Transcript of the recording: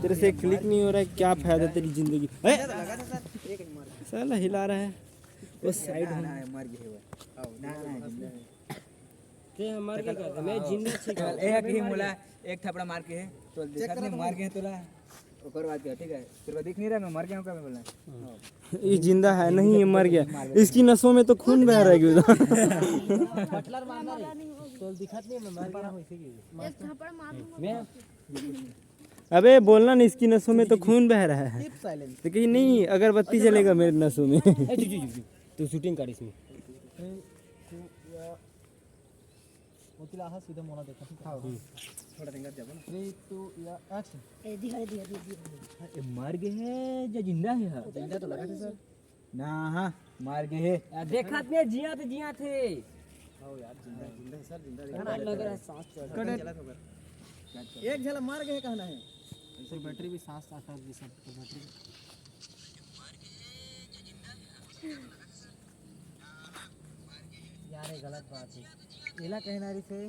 तेरे से क्लिक नहीं हो रहा है, क्या फायदा तेरी जिंदगी। साला हिला रहा है वो साइड में। मर गए वो ना ते हमारे क्या करते मैं जिंदा ठीक है एक ही मोला एक थपड़ा मार के है तो देखत नहीं मार के है तोला ओकर बात क्या ठीक है तेरे को दिख नहीं रहा मैं मर गया हूं क्या मैं बोलना ये जिंदा है नहीं, ये मर गया। इसकी नसों में तो खून बह रहा है क्यों? बटलर मारना नहीं तो दिखत नहीं मैं मर गया हूं इसी की एक थप्पड़ मार दूंगा मैं अबे बोलना ना, इसकी नसों में तो खून बह रहा है। टिप साइलेंस तो कहीं नहीं, अगरबत्ती जलेगा मेरी नसों में। तू शूटिंग कर इसमें मोतीला हा सीधा मोना देखा थोड़ा देंगे जब ना 3 2 या एक्शन ए दिखा दिया ये मर गए हैं या जिंदा है जिंदा तो लगा था सर ना हां मर गए हैं देखत में जिया थे आओ यार जिंदा जिंदा है सर जिंदा लग रहा है सांस चल एक झला मार गए कहना है इससे बैटरी भी सांस आता है सब बैटरी यार ये गलत बात है एला कहना रही से